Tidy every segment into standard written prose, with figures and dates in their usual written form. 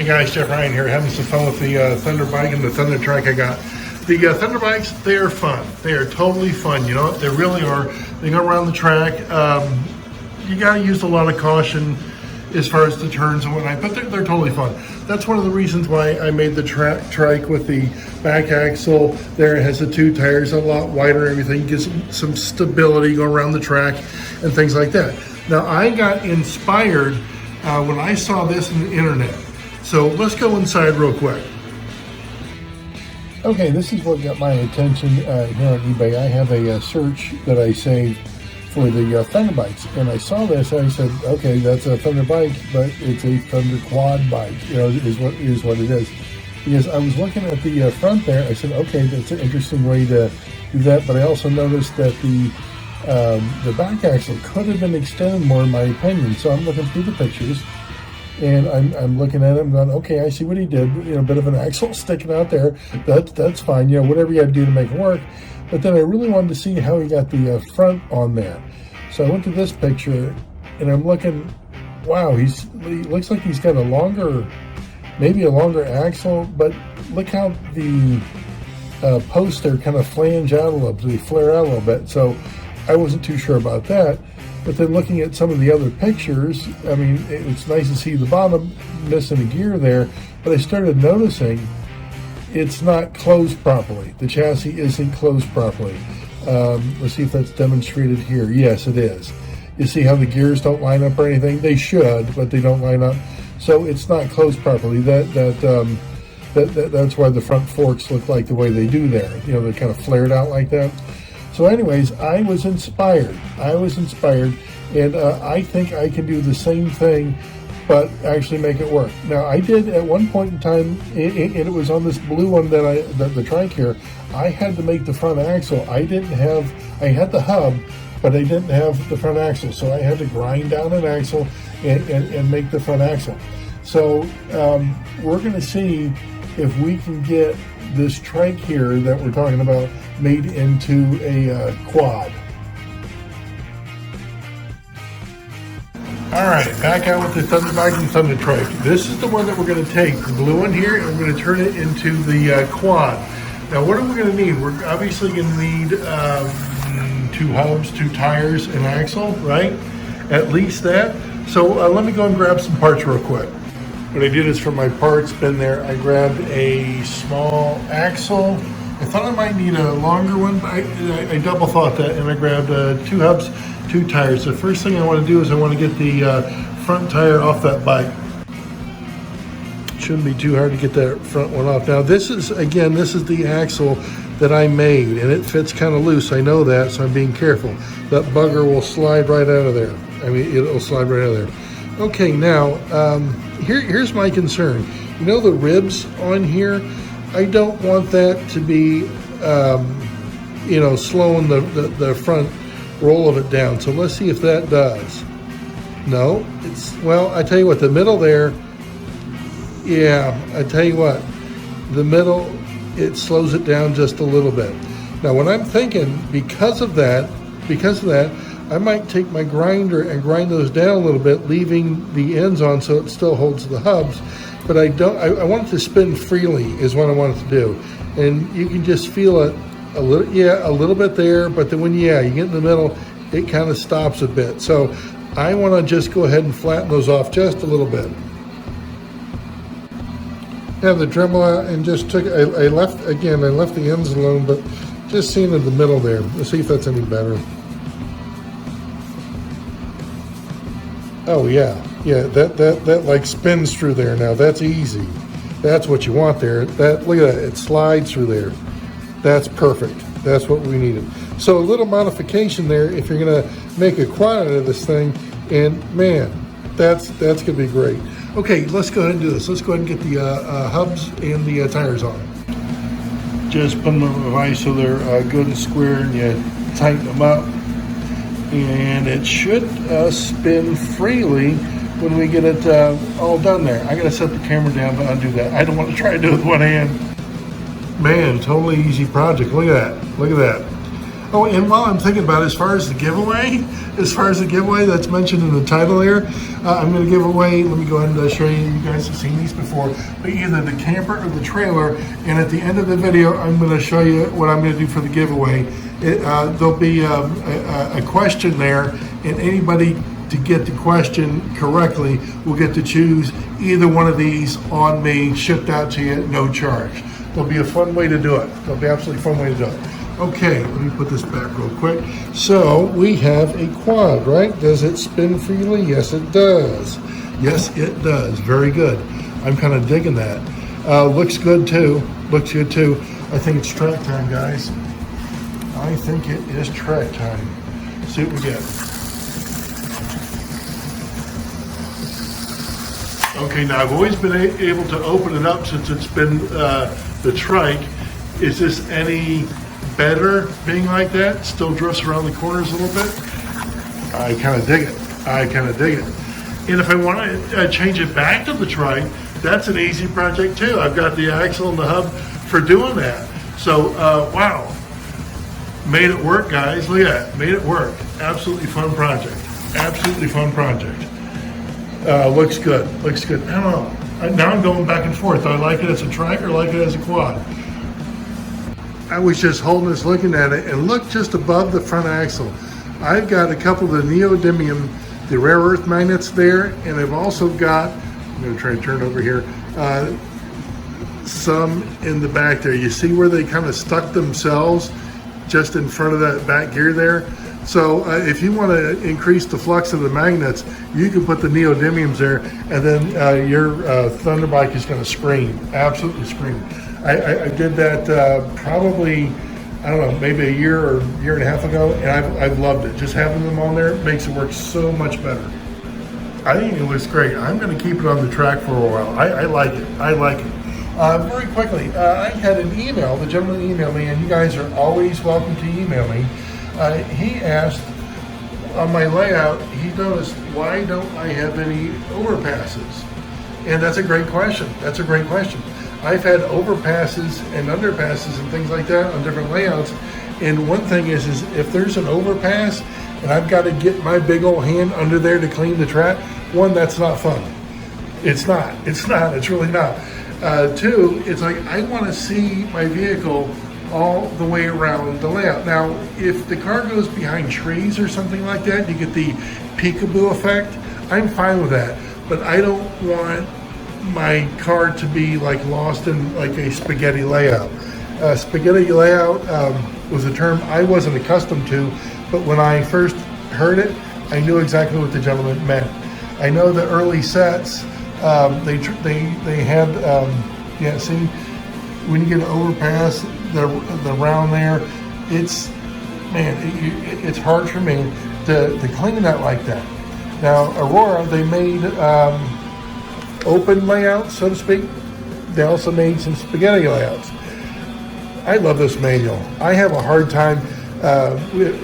Hey guys, Jeff Ryan here, having some fun with the Thunder bike and the ThunderTrike I got. The Thunder bikes, they are fun. They are totally fun, you know, they really are. They go around the track. You got to use a lot of caution as far as the turns and whatnot, but they're totally fun. That's one of the reasons why I made the trike with the back axle. There it has the two tires, a lot wider and everything, gives some stability going around the track and things like that. Now, I got inspired when I saw this on the internet. So let's go inside real quick. Okay, this is what got my attention here on eBay. I have a search that I saved for the Thunder bikes, and I saw this and I said, okay, that's a Thunder bike, but it's a ThunderQuad bike, you know, is what it is. Because I was looking at the front there, I said, okay, that's an interesting way to do that, but I also noticed that the back axle could have been extended more, in my opinion. So I'm looking through the pictures, and I'm looking at it and going, okay, I see what he did. You know, a bit of an axle sticking out there. That's fine. You know, whatever you had to do to make it work. But then I really wanted to see how he got the front on there. So I went to this picture, and I'm looking. Wow, he looks like he's got a longer, maybe a longer axle. But look how the posts there kind of flange out a little bit. They flare out a little bit. So I wasn't too sure about that. But then looking at some of the other pictures, I mean, it's nice to see the bottom missing a gear there, but I started noticing it's not closed properly. The chassis isn't closed properly. Let's see if that's demonstrated here. Yes, it is. You see how the gears don't line up or anything? They should, but they don't line up. So it's not closed properly. That's why the front forks look like the way they do there. You know, they're kind of flared out like that. So anyways, I was inspired, and I think I can do the same thing, but actually make it work. Now, I did at one point in time, and it was on this blue one the trike here, I had to make the front axle. I had the hub, but I didn't have the front axle, so I had to grind down an axle and make the front axle. So we're going to see if we can get this trike here that we're talking about made into a quad. All right, back out with the Thunder bike and ThunderTrike. This is the one that we're going to take, the blue one here, and we're going to turn it into the quad. Now, what are we going to need? We're obviously going to need 2 hubs, 2 tires, an axle, right? At least that. So let me go and grab some parts real quick. What I did is, for my parts bin there, I grabbed a small axle. I thought I might need a longer one, but I double thought that, and I grabbed 2 hubs, 2 tires. The first thing I want to do is I want to get the front tire off that bike. Shouldn't be too hard to get that front one off. Now this is the axle that I made, and it fits kind of loose. I know that, so I'm being careful. That bugger will slide right out of there. I mean, it'll slide right out of there. Okay, now, here's my concern. You know the ribs on here? I don't want that to be, you know, slowing the front roll of it down. So let's see if that does. No, well, I tell you what, the middle there, yeah, I tell you what, the middle, it slows it down just a little bit. Now, what I'm thinking, because of that, I might take my grinder and grind those down a little bit, leaving the ends on so it still holds the hubs. But I want it to spin freely is what I want it to do. And you can just feel it a little bit there, but then when you get in the middle, it kind of stops a bit. So I want to just go ahead and flatten those off just a little bit. Have the Dremel out and just took, I left the ends alone, but just seeing in the middle there. Let's see if that's any better. Oh yeah, that like spins through there now. That's easy. That's what you want there. Look at that, it slides through there. That's perfect. That's what we needed. So a little modification there if you're gonna make a quad out of this thing, and man, that's gonna be great. Okay, let's go ahead and do this. Let's go ahead and get the hubs and the tires on. Just put them in the vise so they're good and square, and you tighten them up. And it should spin freely when we get it all done there. I gotta set the camera down to undo that. I don't want to try to do it with one hand. Man, totally easy project. Look at that. Look at that. Oh, and while I'm thinking about it, as far as the giveaway that's mentioned in the title there, I'm going to give away, let me go ahead and show you, you guys have seen these before, but either the camper or the trailer, and at the end of the video, I'm going to show you what I'm going to do for the giveaway. There'll be a question there, and anybody to get the question correctly will get to choose either one of these on me, shipped out to you at no charge. There'll be a fun way to do it. There'll be absolutely fun way to do it. Okay, let me put this back real quick. So we have a quad, right? Does it spin freely? Yes, it does. Yes, it does. Very good. I'm kind of digging that. Looks good too. Looks good too. I think it's track time, guys. I think it is track time. See what we get. Okay, now I've always been able to open it up since it's been the trike. Is this any better being like that? Still drifts around the corners a little bit. I kind of dig it. I kind of dig it. And if I want to change it back to the trike, that's an easy project too. I've got the axle and the hub for doing that. So, wow. Made it work, guys. Look at that. Made it work. Absolutely fun project. Absolutely fun project. Looks good. Looks good. I don't know. Now I'm going back and forth. Do I like it as a trike or like it as a quad? I was just holding this, looking at it, and look just above the front axle. I've got a couple of the neodymium, the rare earth magnets there, and I've also got, I'm going to try to turn over here, some in the back there. You see where they kind of stuck themselves just in front of that back gear there? So if you want to increase the flux of the magnets, you can put the neodymiums there, and then your Thunder bike is going to scream, absolutely scream. I did that probably, I don't know, maybe a year or year and a half ago, and I've loved it. Just having them on there makes it work so much better. I think it looks great. I'm going to keep it on the track for a while. I like it. I like it. Very quickly, I had an email. The gentleman emailed me, and you guys are always welcome to email me. He asked on my layout, he noticed, why don't I have any overpasses? And that's a great question. That's a great question. I've had overpasses and underpasses and things like that on different layouts. And one thing is if there's an overpass and I've got to get my big old hand under there to clean the track, one, that's not fun. It's not. It's not. It's really not. Two, it's like I want to see my vehicle all the way around the layout. Now, if the car goes behind trees or something like that, you get the peekaboo effect, I'm fine with that. But I don't want my car to be like lost in like a spaghetti layout. Spaghetti layout was a term I wasn't accustomed to, but when I first heard it, I knew exactly what the gentleman meant. I know the early sets, they had, yeah, see, when you get an overpass, the round there, it's, man, it's hard for me to clean that like that. Now, Aurora, they made open layouts, so to speak. They also made some spaghetti layouts. I love this manual. I have a hard time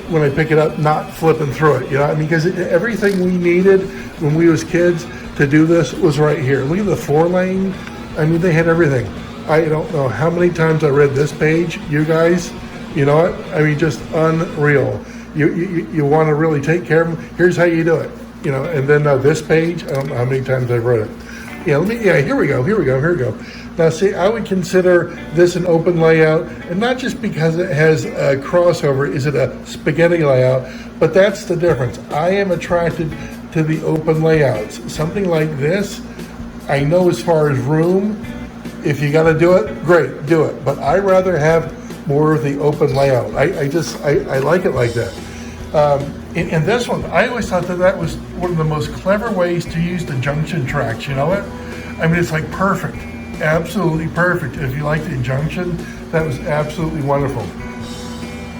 when I pick it up not flipping through it, you know, I mean, because everything we needed when we was kids to do this was right here. Look at the 4-lane. I mean, they had everything. I don't know how many times I read this page, you guys, you know what? I mean, just unreal. You want to really take care of them. Here's how you do it, you know, and then this page, I don't know how many times I've read it. Yeah, here we go. Now see, I would consider this an open layout, and not just because it has a crossover, is it a spaghetti layout, but that's the difference. I am attracted to the open layouts. Something like this, I know as far as room, if you got to do it, great, do it. But I rather have more of the open layout. I like it like that. In this one, I always thought that was one of the most clever ways to use the junction tracks. You know what? I mean, it's like perfect, absolutely perfect. If you like the junction, that was absolutely wonderful.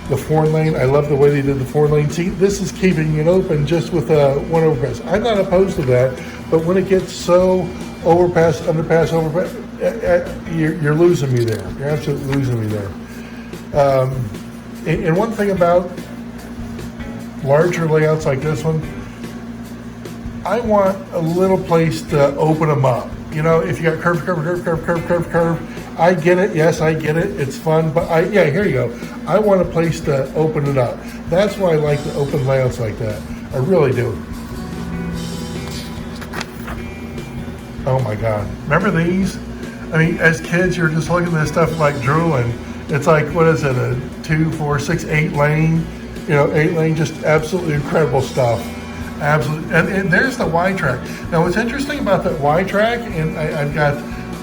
The 4-lane, I love the way they did the 4-lane. See, this is keeping it open just with one overpass. I'm not opposed to that, but when it gets so overpass, underpass, overpass, you're losing me there. You're absolutely losing me there. And one thing about larger layouts like this one, I want a little place to open them up. You know, if you got curve, I get it. Yes, I get it. It's fun, but yeah, here you go. I want a place to open it up. That's why I like the open layouts like that. I really do. Oh my God. Remember these? I mean, as kids, you're just looking at this stuff like drooling. It's like, what is it? A 2, 4, 6, 8 lane? 8 lane, just absolutely incredible stuff. Absolutely. And there's the Y track. Now, what's interesting about that Y track, and I've got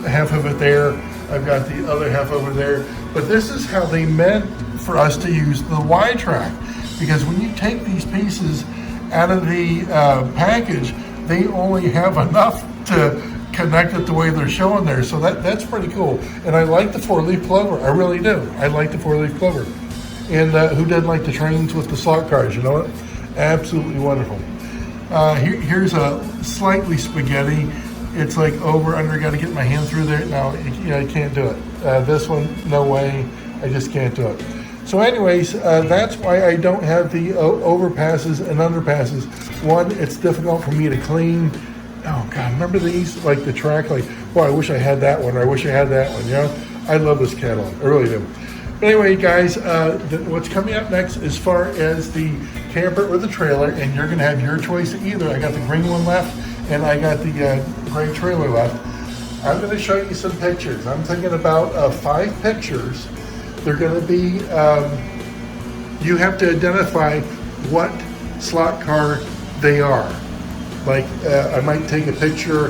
half of it there, I've got the other half over there, but this is how they meant for us to use the Y track, because when you take these pieces out of the package, they only have enough to connect it the way they're showing there. So that's pretty cool. And I like the 4-leaf clover. I really do. I like the 4-leaf clover. And who doesn't like the trains with the slot cars? You know what? Absolutely wonderful. Here's a slightly spaghetti. It's like over, under, got to get my hand through there. No, I can't do it. This one, no way. I just can't do it. So anyways, that's why I don't have the overpasses and underpasses. One, it's difficult for me to clean. Oh God, remember these? Like the track, like, boy, I wish I had that one, or I wish I had that one, I love this catalog, I really do. But anyway, guys, what's coming up next as far as the camper or the trailer, and you're gonna have your choice of either. I got the green one left, and I got the gray trailer left. I'm gonna show you some pictures. I'm thinking about 5 pictures. They're gonna be, you have to identify what slot car they are. Like, I might take a picture,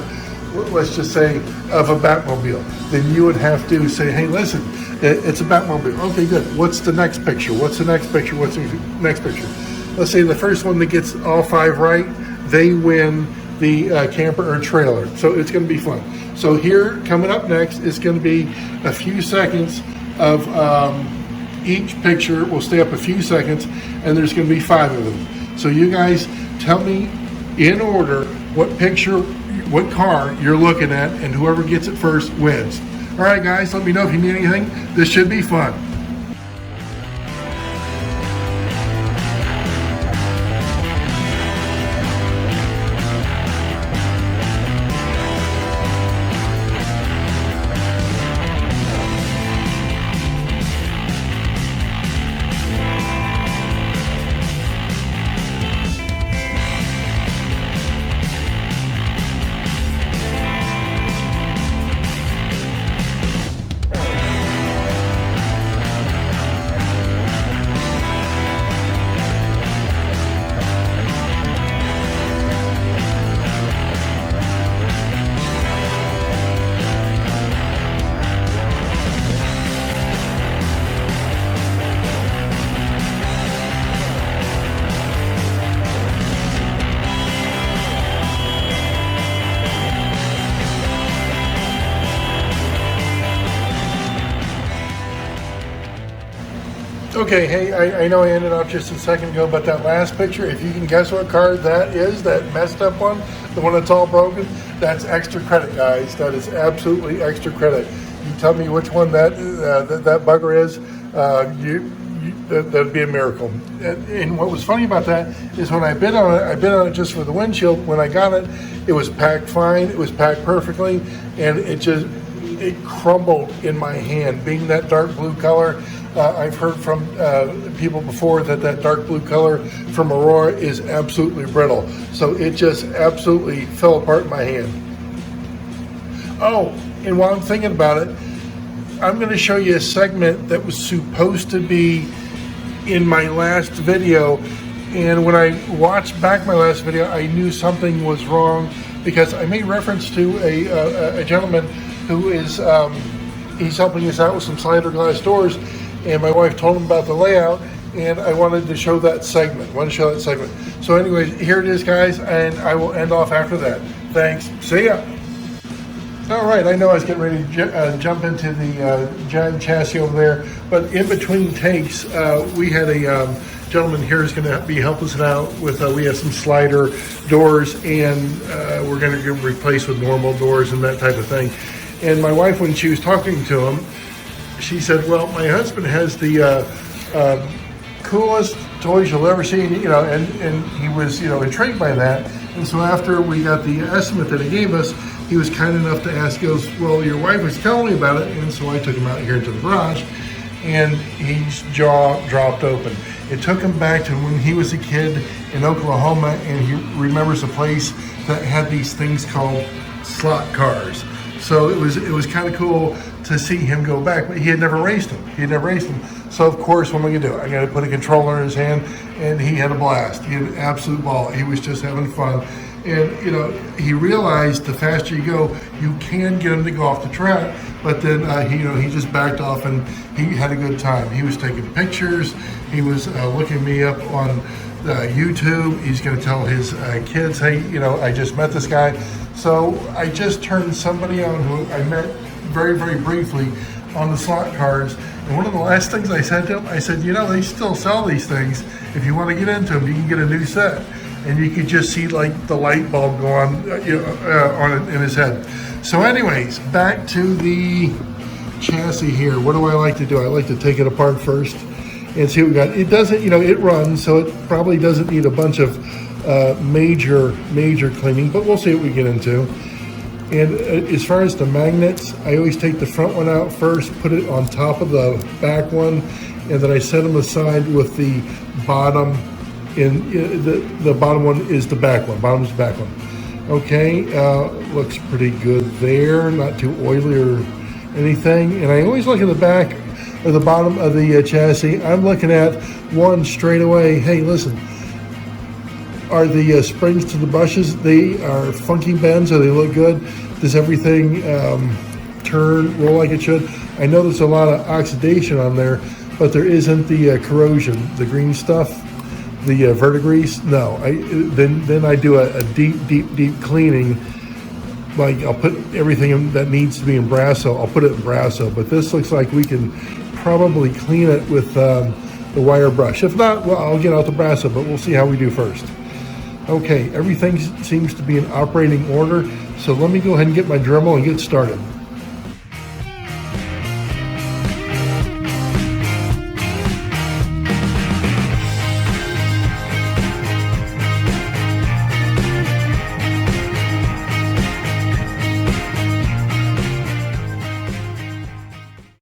let's just say, of a Batmobile. Then you would have to say, hey, listen, it's a Batmobile. Okay, good. What's the next picture? What's the next picture? What's the next picture? Let's say the first one that gets all 5 right, they win the camper or trailer. So it's going to be fun. So here, coming up next, is going to be a few seconds of each picture. Will stay up a few seconds, and there's going to be 5 of them. So you guys tell me in order what picture, what car you're looking at, and whoever gets it first wins. All right, guys, let me know if you need anything. This should be fun. Okay, hey, I know I ended up just a second ago, but that last picture, if you can guess what card that is, that messed up one, the one that's all broken, that's extra credit, guys. That is absolutely extra credit. You tell me which one that bugger is, that'd be a miracle. And what was funny about that is when I bid on it just for the windshield. When I got it, it was packed fine, it was packed perfectly, and it crumbled in my hand. Being that dark blue color, I've heard from people before that dark blue color from Aurora is absolutely brittle. So it just absolutely fell apart in my hand. Oh, and while I'm thinking about it, I'm going to show you a segment that was supposed to be in my last video. And when I watched back my last video, I knew something was wrong, because I made reference to a gentleman who is he's helping us out with some slider glass doors. And my wife told him about the layout, and I wanted to show that segment. So anyways, here it is, guys, and I will end off after that. Thanks. See ya. All right, I know I was getting ready to jump into the giant chassis over there, but in between takes, we had a gentleman here who's going to be helping us out with, we have some slider doors, and we're going to get replaced with normal doors and that type of thing. And my wife, when she was talking to him, she said, well, my husband has the coolest toys you'll ever see, and he was, intrigued by that. And so after we got the estimate that he gave us, he was kind enough to ask, he goes, well, your wife was telling me about it, and so I took him out here into the garage, and his jaw dropped open. It took him back to when he was a kid in Oklahoma, and he remembers a place that had these things called slot cars. So it was kind of cool to see him go back, but he had never raced them. So of course, what am I gonna do? I gotta put a controller in his hand, and he had a blast. He had an absolute ball. He was just having fun. And you know, he realized the faster you go, you can get him to go off the track. But then he just backed off, and he had a good time. He was taking pictures. He was looking me up on YouTube. He's going to tell his kids, hey, I just met this guy. So I just turned somebody on who I met very, very briefly on the slot cars. And one of the last things I said to him, I said, they still sell these things. If you want to get into them, you can get a new set. And you could just see like the light bulb go on, on it in his head. So anyways, back to the chassis here. What do I like to do? I like to take it apart first and see what we got. It doesn't, it runs, so it probably doesn't need a bunch of major cleaning, but we'll see what we get into. And as far as the magnets, I always take the front one out first, put it on top of the back one, and then I set them aside with the bottom. The bottom one is the back one. Bottom is the back one. Okay, looks pretty good there. Not too oily or anything. And I always look at the back or the bottom of the chassis. I'm looking at one straight away. Hey, listen. Are the springs to the brushes, they are funky bends, or they look good? Does everything roll like it should? I know there's a lot of oxidation on there, but there isn't the corrosion, the green stuff, the verdigris. No, then I do a deep cleaning. Like I'll put everything that needs to be in Brasso, I'll put it in Brasso, but this looks like we can probably clean it with the wire brush. If not, well, I'll get out the Brasso, but we'll see how we do first. Okay, everything seems to be in operating order, so let me go ahead and get my Dremel and get started.